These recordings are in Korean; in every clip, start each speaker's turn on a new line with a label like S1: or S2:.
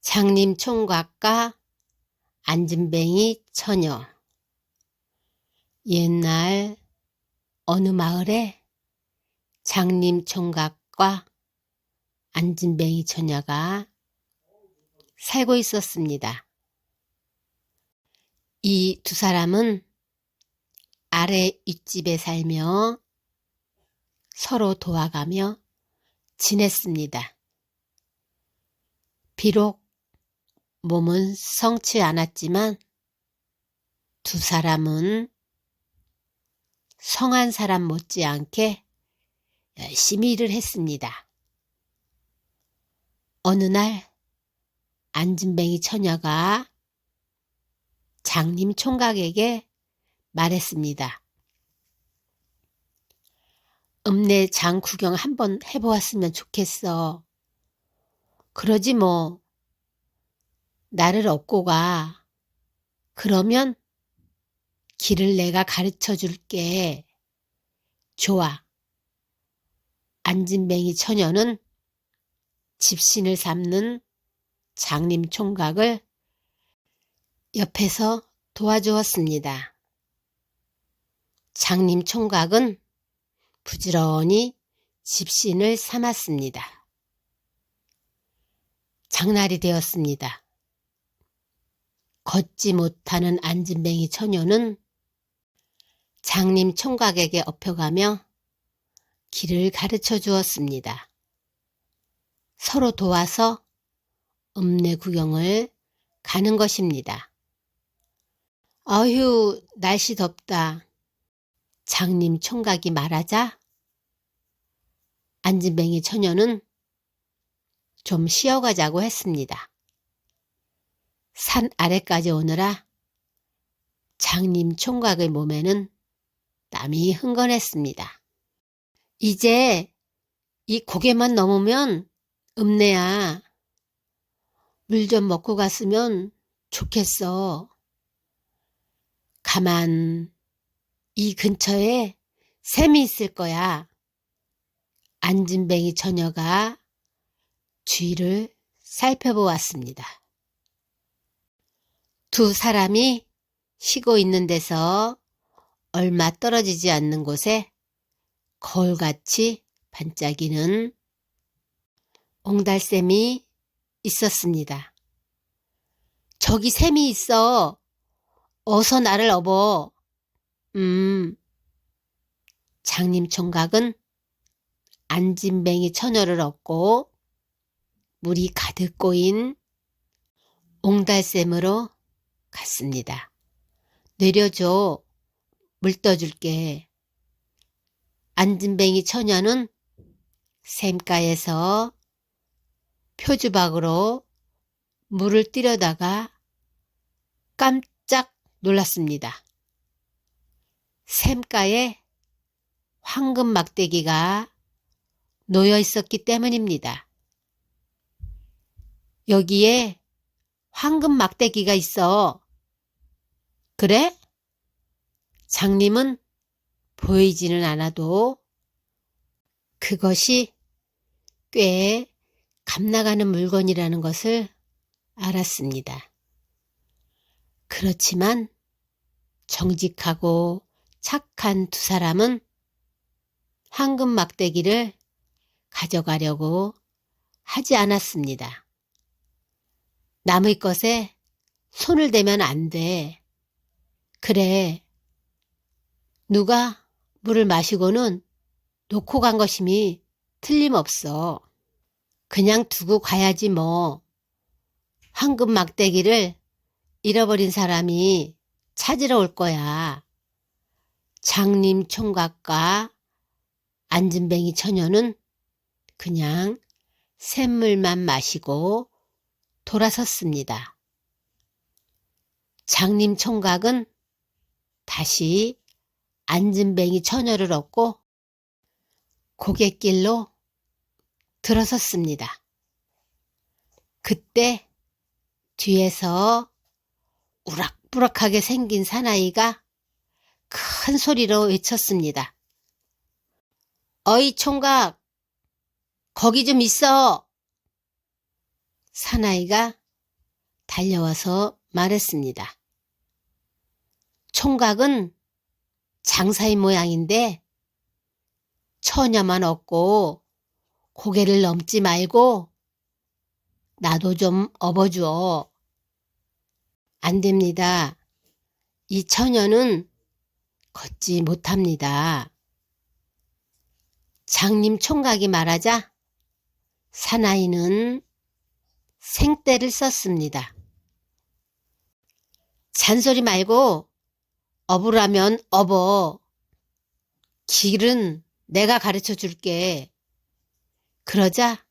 S1: 장림 총각과 안진뱅이 처녀. 옛날 어느 마을에 장림 총각과 안진뱅이 처녀가 살고 있었습니다. 이 두 사람은 아래 윗집에 살며 서로 도와가며 지냈습니다. 비록 몸은 성치 않았지만 두 사람은 성한 사람 못지않게 열심히 일을 했습니다. 어느 날 안진뱅이 처녀가 장림 총각에게 말했습니다. 읍내 장 구경 한번 해보았으면 좋겠어. 그러지 뭐. 나를 업고 가. 그러면 길을 내가 가르쳐 줄게. 좋아. 안진뱅이 처녀는 집신을 삼는 장림 총각을 옆에서 도와주었습니다. 장림 총각은 부지런히 집신을 삼았습니다. 장날이 되었습니다. 걷지 못하는 안진뱅이 처녀는 장림 총각에게 업혀가며 길을 가르쳐 주었습니다. 서로 도와서 읍내 구경을 가는 것입니다. 어휴, 날씨 덥다. 장림 총각이 말하자 안진뱅이 처녀는 좀 쉬어가자고 했습니다. 산 아래까지 오느라 장림 총각의 몸에는 땀이 흥건했습니다. 이제 이 고개만 넘으면 읍내야. 물 좀 먹고 갔으면 좋겠어. 가만 이 근처에 샘이 있을 거야. 안진뱅이 처녀가 주위를 살펴보았습니다. 두 사람이 쉬고 있는 데서 얼마 떨어지지 않는 곳에 거울같이 반짝이는 옹달샘이 있었습니다. 저기 샘이 있어. 어서 나를 업어. 장림 총각은 안진뱅이 처녀를 업고 물이 가득 고인 옹달샘으로 갔습니다. 내려줘. 물 떠줄게. 안진뱅이 처녀는 샘가에서 표주박으로 물을 뛰려다가 깜짝 놀랐습니다. 샘가에 황금 막대기가 놓여 있었기 때문입니다. 여기에 황금 막대기가 있어. 그래? 장림은 보이지는 않아도 그것이 꽤 값나가는 물건이라는 것을 알았습니다. 그렇지만 정직하고 착한 두 사람은 황금 막대기를 가져가려고 하지 않았습니다. 남의 것에 손을 대면 안 돼. 그래, 누가 물을 마시고는 놓고 간 것임이 틀림없어. 그냥 두고 가야지 뭐. 황금 막대기를 잃어버린 사람이 찾으러 올 거야. 장림 총각과 안진뱅이 처녀는 그냥 샘물만 마시고 돌아섰습니다. 장림 총각은 다시 안진뱅이 처녀를 업고 고갯길로 들어섰습니다. 그때 뒤에서 우락부락하게 생긴 사나이가 큰 소리로 외쳤습니다. 어이 총각, 거기 좀 있어. 사나이가 달려와서 말했습니다. 총각은 장사인 모양인데 처녀만 얻고 고개를 넘지 말고 나도 좀 업어주어. 안 됩니다. 이 처녀는 걷지 못합니다. 장님 총각이 말하자 사나이는 생떼를 썼습니다. 잔소리 말고 업으라면 업어. 길은 내가 가르쳐 줄게. 그러자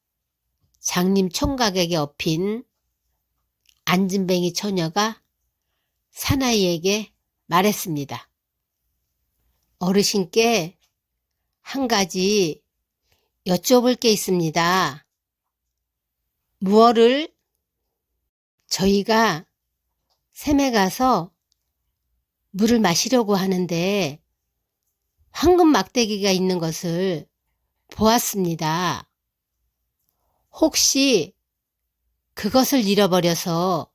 S1: 장님 총각에게 업힌 안진뱅이 처녀가 사나이에게 말했습니다. 어르신께 한 가지 여쭤볼 게 있습니다. 무엇을? 저희가 샘에 가서 물을 마시려고 하는데 황금 막대기가 있는 것을 보았습니다. 혹시 그것을 잃어버려서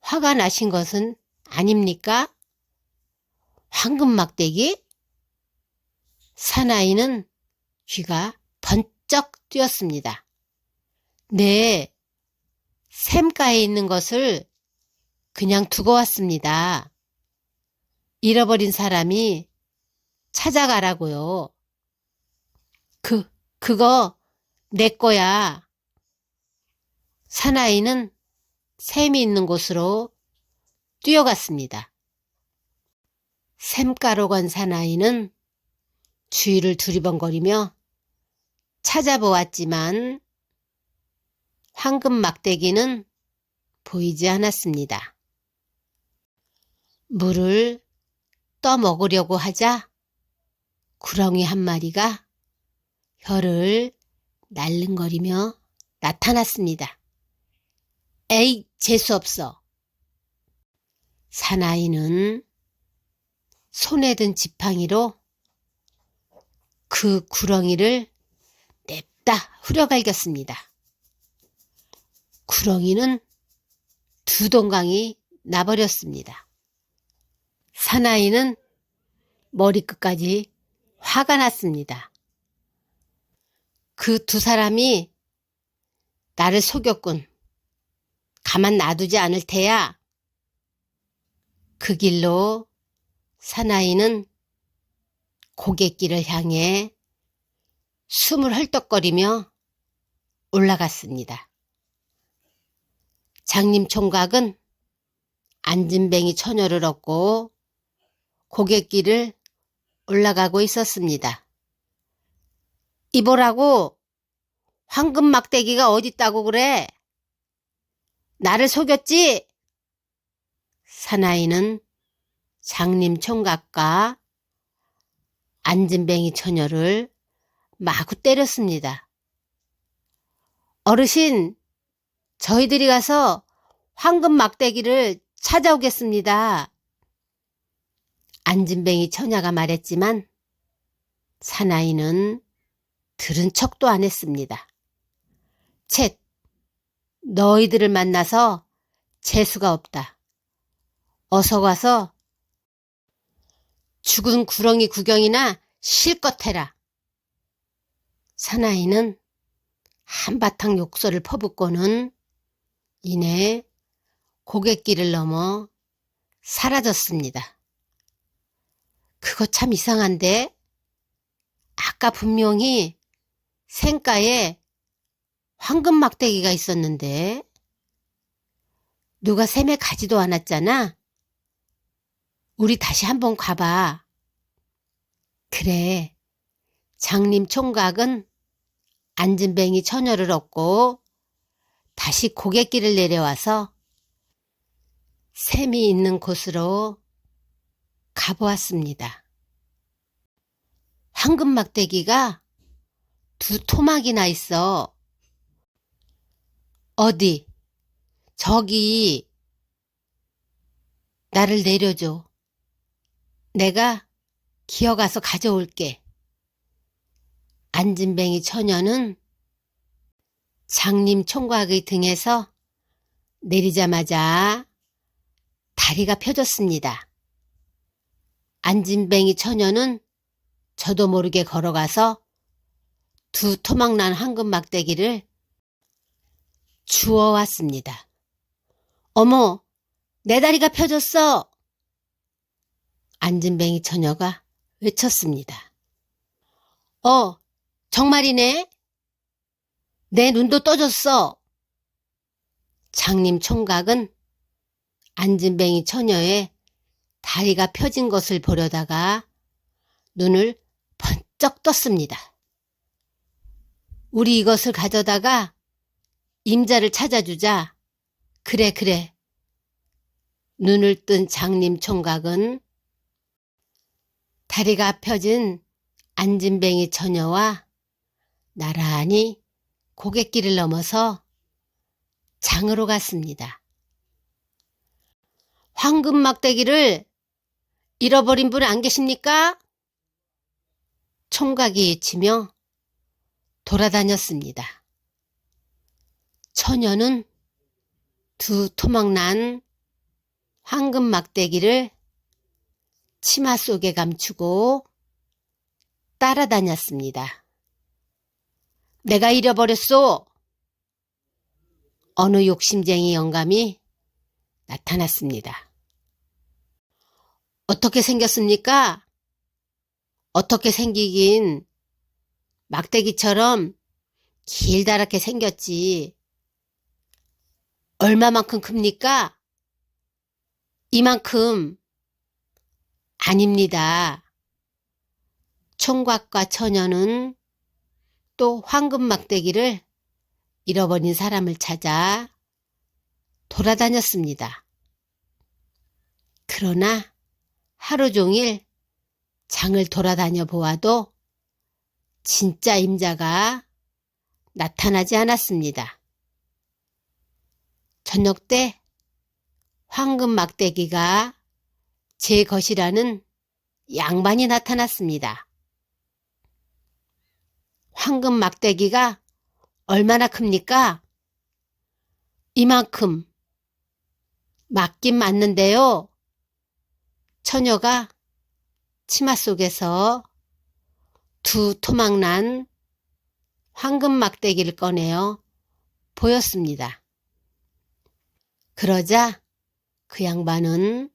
S1: 화가 나신 것은 아닙니까? 황금 막대기? 사나이는 귀가 번쩍 뛰었습니다. 네, 샘가에 있는 것을 그냥 두고 왔습니다. 잃어버린 사람이 찾아가라고요. 그거 내 거야. 사나이는 샘이 있는 곳으로 뛰어갔습니다. 샘가로 간 사나이는 주위를 두리번거리며 찾아보았지만 황금 막대기는 보이지 않았습니다. 물을 떠먹으려고 하자 구렁이 한 마리가 혀를 날름거리며 나타났습니다. 에이, 재수없어. 사나이는 손에 든 지팡이로 그 구렁이를 냅다 후려갈겼습니다. 구렁이는 두 동강이 나버렸습니다. 사나이는 머리끝까지 화가 났습니다. 그 두 사람이 나를 속였군. 가만 놔두지 않을 테야. 그 길로 사나이는 고갯길을 향해 숨을 헐떡거리며 올라갔습니다. 장님 총각은 안진뱅이 처녀를 얻고 고갯길을 올라가고 있었습니다. 이보라고, 황금 막대기가 어딨다고 그래? 나를 속였지? 사나이는 장님 총각과 안진뱅이 처녀를 마구 때렸습니다. 어르신, 저희들이 가서 황금 막대기를 찾아오겠습니다. 안진뱅이 처녀가 말했지만 사나이는 들은 척도 안 했습니다. 쳇, 너희들을 만나서 재수가 없다. 어서 가서 죽은 구렁이 구경이나 실컷 해라. 사나이는 한바탕 욕설을 퍼붓고는 이내 고갯길을 넘어 사라졌습니다. 그거 참 이상한데? 아까 분명히 샘가에 황금 막대기가 있었는데 누가 샘에 가지도 않았잖아. 우리 다시 한번 가봐. 그래, 장님 총각은 안진뱅이 처녀를 얻고 다시 고갯길을 내려와서 샘이 있는 곳으로 가보았습니다. 황금 막대기가 두 토막이나 있어. 어디? 저기. 나를 내려줘. 내가 기어가서 가져올게. 안진뱅이 처녀는 장님 총각의 등에서 내리자마자 다리가 펴졌습니다. 안진뱅이 처녀는 저도 모르게 걸어가서 두 토막난 황금 막대기를 주워왔습니다. 어머, 내 다리가 펴졌어! 안진뱅이 처녀가 외쳤습니다. 정말이네? 내 눈도 떠졌어. 장님 총각은 안진뱅이 처녀의 다리가 펴진 것을 보려다가 눈을 번쩍 떴습니다. 우리 이것을 가져다가 임자를 찾아주자. 그래. 눈을 뜬 장님 총각은 다리가 펴진 안진뱅이 처녀와 나란히 고갯길을 넘어서 장으로 갔습니다. 황금 막대기를 잃어버린 분 안 계십니까? 총각이 치며 돌아다녔습니다. 처녀는 두 토막난 황금 막대기를 치마 속에 감추고 따라다녔습니다. 내가 잃어버렸소. 어느 욕심쟁이 영감이 나타났습니다. 어떻게 생겼습니까? 어떻게 생기긴 막대기처럼 길다랗게 생겼지. 얼마만큼 큽니까? 이만큼. 아닙니다. 총각과 처녀는 또 황금 막대기를 잃어버린 사람을 찾아 돌아다녔습니다. 그러나 하루 종일 장을 돌아다녀 보아도 진짜 임자가 나타나지 않았습니다. 저녁 때 황금 막대기가 제 것이라는 양반이 나타났습니다. 황금 막대기가 얼마나 큽니까? 이만큼. 맞긴 맞는데요. 처녀가 치마 속에서 두 토막난 황금 막대기를 꺼내어 보였습니다. 그러자 그 양반은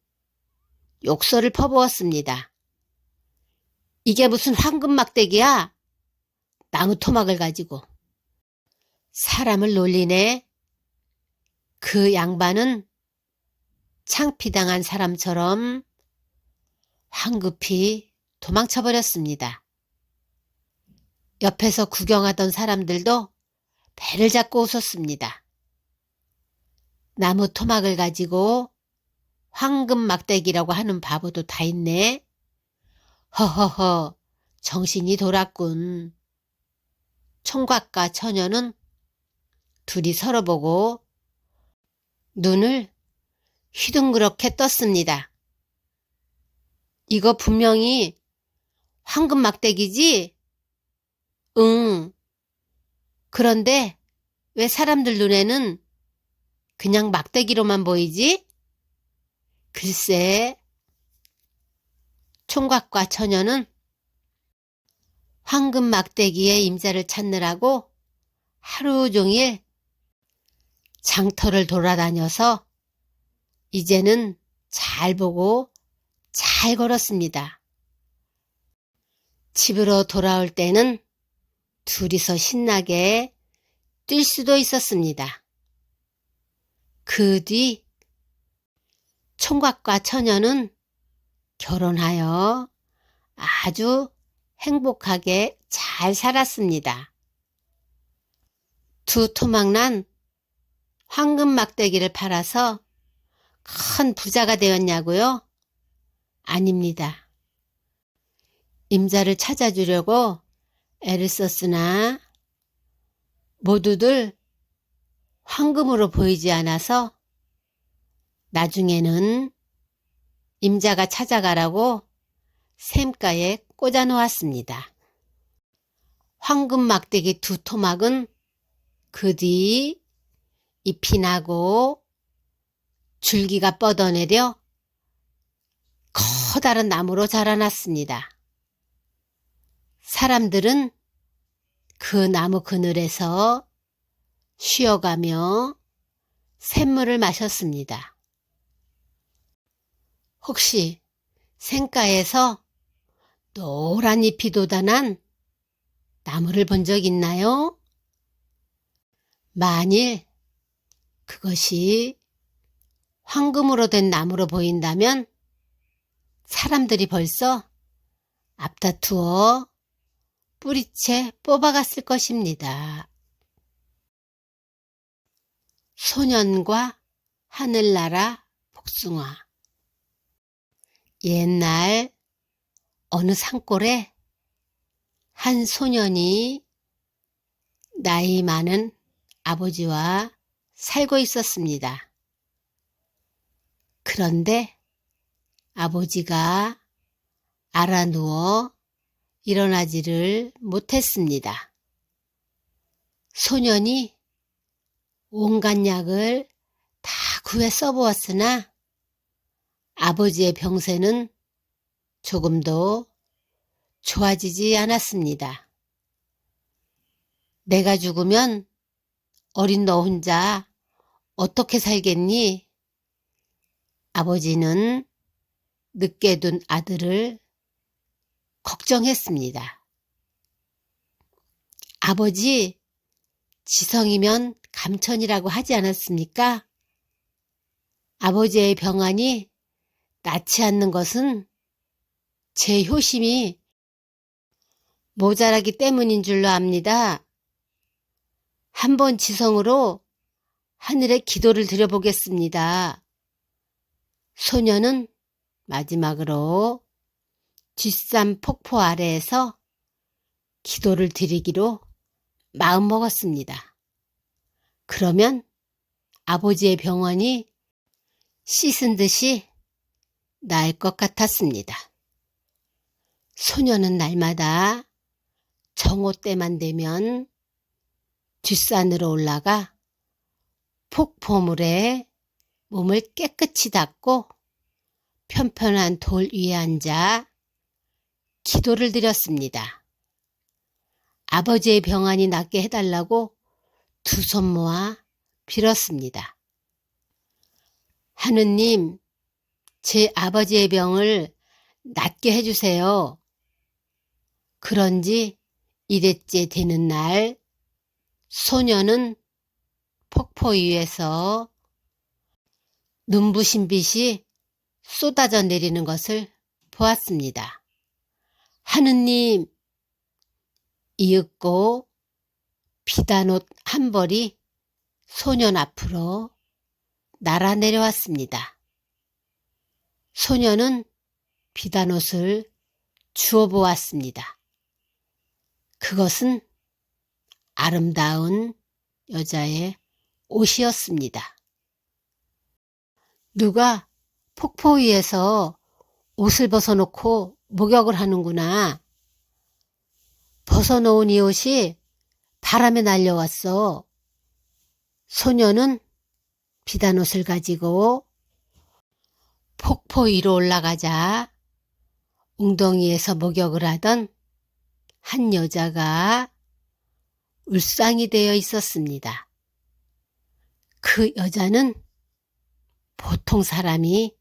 S1: 욕설을 퍼부었습니다. 이게 무슨 황금 막대기야? 나무 토막을 가지고. 사람을 놀리네. 그 양반은 창피당한 사람처럼 황급히 도망쳐버렸습니다. 옆에서 구경하던 사람들도 배를 잡고 웃었습니다. 나무 토막을 가지고 황금 막대기라고 하는 바보도 다 있네. 허허허, 정신이 돌았군. 총각과 처녀는 둘이 서로 보고 눈을 휘둥그렇게 떴습니다. 이거 분명히 황금 막대기지? 응. 그런데 왜 사람들 눈에는 그냥 막대기로만 보이지? 글쎄, 총각과 처녀는 황금 막대기의 임자를 찾느라고 하루 종일 장터를 돌아다녀서 이제는 잘 보고 잘 걸었습니다. 집으로 돌아올 때는 둘이서 신나게 뛸 수도 있었습니다. 그 뒤 총각과 처녀는 결혼하여 아주 행복하게 잘 살았습니다. 두 토막난 황금 막대기를 팔아서 큰 부자가 되었냐고요? 아닙니다. 임자를 찾아주려고 애를 썼으나 모두들 황금으로 보이지 않아서 나중에는 임자가 찾아가라고 샘가에 꽂아 놓았습니다. 황금 막대기 두 토막은 그 뒤 잎이 나고 줄기가 뻗어내려 커다란 나무로 자라났습니다. 사람들은 그 나무 그늘에서 쉬어가며 샘물을 마셨습니다. 혹시 생가에서 노란 잎이 돋아난 나무를 본 적 있나요? 만일 그것이 황금으로 된 나무로 보인다면 사람들이 벌써 앞다투어 뿌리채 뽑아갔을 것입니다. 소년과 하늘나라 복숭아. 옛날 어느 산골에 한 소년이 나이 많은 아버지와 살고 있었습니다. 그런데 아버지가 알아누워 일어나지를 못했습니다. 소년이 온갖 약을 다 구해 써보았으나 아버지의 병세는 조금도 좋아지지 않았습니다. 내가 죽으면 어린 너 혼자 어떻게 살겠니? 아버지는 늦게 둔 아들을 걱정했습니다. 아버지, 지성이면 감천이라고 하지 않았습니까? 아버지의 병환이 낫지 않는 것은 제 효심이 모자라기 때문인 줄로 압니다. 한번 지성으로 하늘에 기도를 드려보겠습니다. 소녀는 마지막으로 뒷산 폭포 아래에서 기도를 드리기로 마음먹었습니다. 그러면 아버지의 병환이 씻은 듯이 나을 것 같았습니다. 소녀는 날마다 정오 때만 되면 뒷산으로 올라가 폭포물에 몸을 깨끗이 닦고 편편한 돌 위에 앉아 기도를 드렸습니다. 아버지의 병환이 낫게 해달라고 두 손 모아 빌었습니다. 하느님, 제 아버지의 병을 낫게 해주세요. 그런지 이랬째 되는 날 소녀는 폭포 위에서 눈부신 빛이 쏟아져 내리는 것을 보았습니다. 하느님, 이윽고 비단 옷 한 벌이 소년 앞으로 날아 내려왔습니다. 소년은 비단 옷을 주워 보았습니다. 그것은 아름다운 여자의 옷이었습니다. 누가 폭포 위에서 옷을 벗어놓고 목욕을 하는구나. 벗어놓은 이 옷이 바람에 날려왔어. 소녀는 비단옷을 가지고 폭포 위로 올라가자 웅덩이에서 목욕을 하던 한 여자가 울상이 되어 있었습니다. 그 여자는 보통 사람이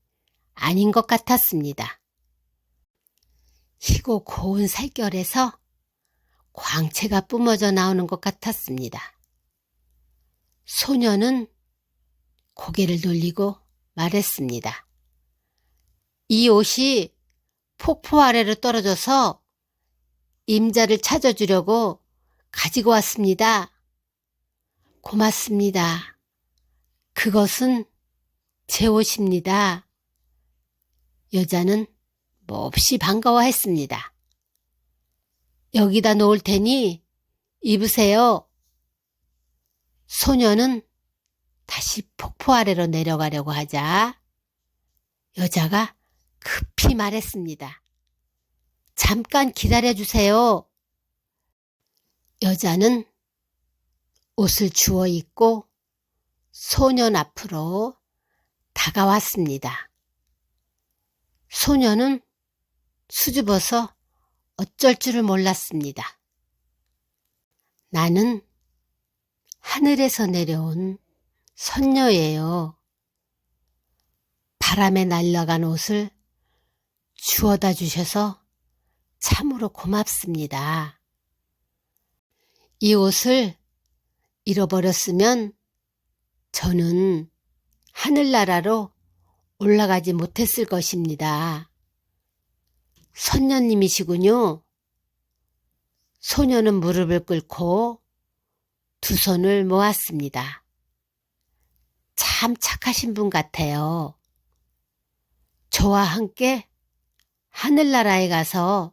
S1: 아닌 것 같았습니다. 희고 고운 살결에서 광채가 뿜어져 나오는 것 같았습니다. 소녀는 고개를 돌리고 말했습니다. 이 옷이 폭포 아래로 떨어져서 임자를 찾아주려고 가지고 왔습니다. 고맙습니다. 그것은 제 옷입니다. 여자는 몹시 반가워했습니다. 여기다 놓을 테니 입으세요. 소녀는 다시 폭포 아래로 내려가려고 하자 여자가 급히 말했습니다. 잠깐 기다려주세요. 여자는 옷을 주워 입고 소년 앞으로 다가왔습니다. 소녀는 수줍어서 어쩔 줄을 몰랐습니다. 나는 하늘에서 내려온 선녀예요. 바람에 날아간 옷을 주워다 주셔서 참으로 고맙습니다. 이 옷을 잃어버렸으면 저는 하늘나라로 올라가지 못했을 것입니다. 선녀님이시군요. 소녀는 무릎을 꿇고 두 손을 모았습니다. 참 착하신 분 같아요. 저와 함께 하늘나라에 가서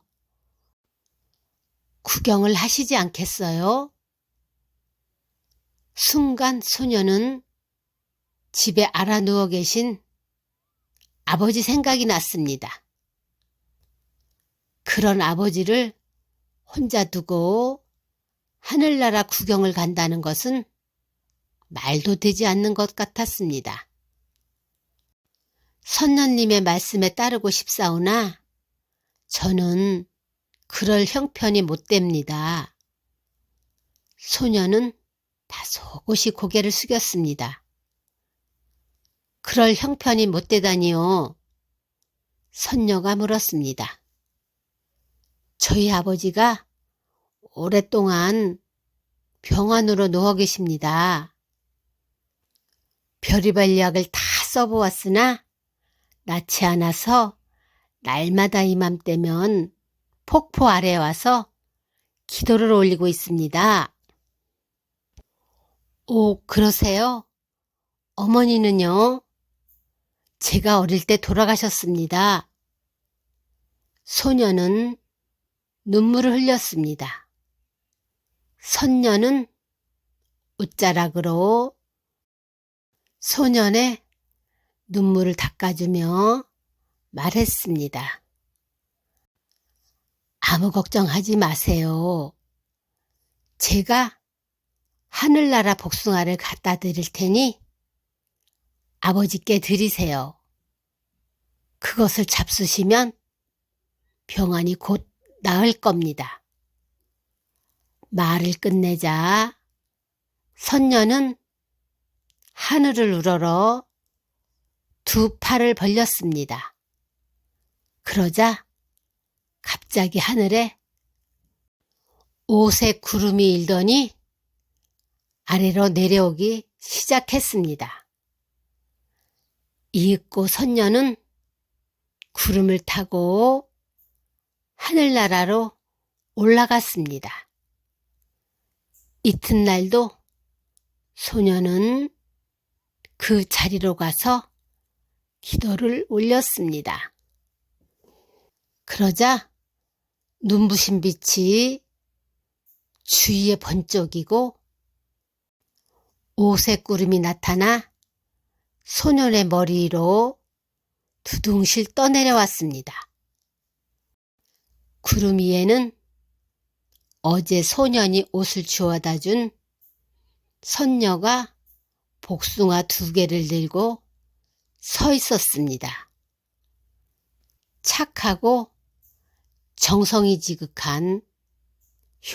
S1: 구경을 하시지 않겠어요? 순간 소녀는 집에 알아 누워 계신 아버지 생각이 났습니다. 그런 아버지를 혼자 두고 하늘나라 구경을 간다는 것은 말도 되지 않는 것 같았습니다. 선녀님의 말씀에 따르고 싶사오나 저는 그럴 형편이 못 됩니다. 소녀는 다소곳이 고개를 숙였습니다. 그럴 형편이 못 되다니요. 선녀가 물었습니다. 저희 아버지가 오랫동안 병원으로 누워 계십니다. 별의별 약을 다 써보았으나 낫지 않아서 날마다 이맘때면 폭포 아래에 와서 기도를 올리고 있습니다. 오, 그러세요? 어머니는요? 제가 어릴 때 돌아가셨습니다. 소녀는 눈물을 흘렸습니다. 선녀는 옷자락으로 소년의 눈물을 닦아주며 말했습니다. 아무 걱정하지 마세요. 제가 하늘나라 복숭아를 갖다 드릴 테니 아버지께 드리세요. 그것을 잡수시면 병환이 곧 나을 겁니다. 말을 끝내자 선녀는 하늘을 우러러 두 팔을 벌렸습니다. 그러자 갑자기 하늘에 오색 구름이 일더니 아래로 내려오기 시작했습니다. 이윽고 선녀는 구름을 타고 하늘나라로 올라갔습니다. 이튿날도 소녀는 그 자리로 가서 기도를 올렸습니다. 그러자 눈부신 빛이 주위에 번쩍이고 오색 구름이 나타나 소년의 머리 위로 두둥실 떠내려왔습니다. 구름 위에는 어제 소년이 옷을 주워다 준 선녀가 복숭아 2개를 들고 서 있었습니다. 착하고 정성이 지극한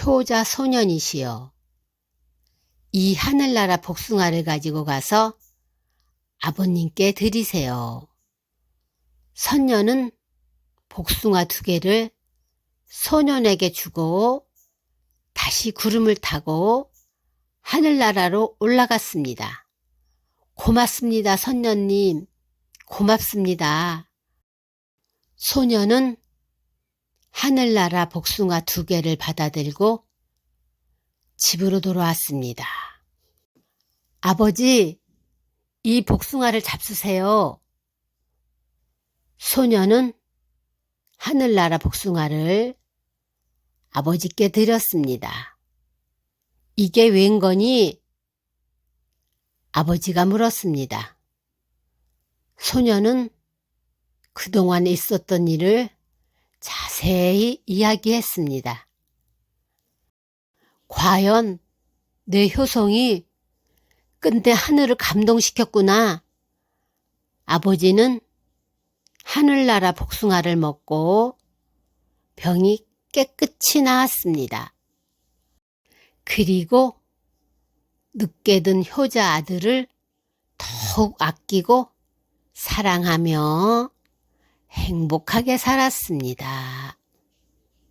S1: 효자 소년이시여. 이 하늘나라 복숭아를 가지고 가서 아버님께 드리세요. 선녀는 복숭아 2개를 소년에게 주고 다시 구름을 타고 하늘나라로 올라갔습니다. 고맙습니다, 선녀님. 고맙습니다. 소녀는 하늘나라 복숭아 2개를 받아들고 집으로 돌아왔습니다. 아버지, 이 복숭아를 잡수세요. 소녀는 하늘나라 복숭아를 아버지께 드렸습니다. 이게 웬거니? 아버지가 물었습니다. 소녀는 그동안 있었던 일을 자세히 이야기했습니다. 과연 내 효성이 끝내 하늘을 감동시켰구나. 아버지는 하늘나라 복숭아를 먹고 병이 깨끗이 나았습니다. 그리고 늦게 든 효자 아들을 더욱 아끼고 사랑하며 행복하게 살았습니다.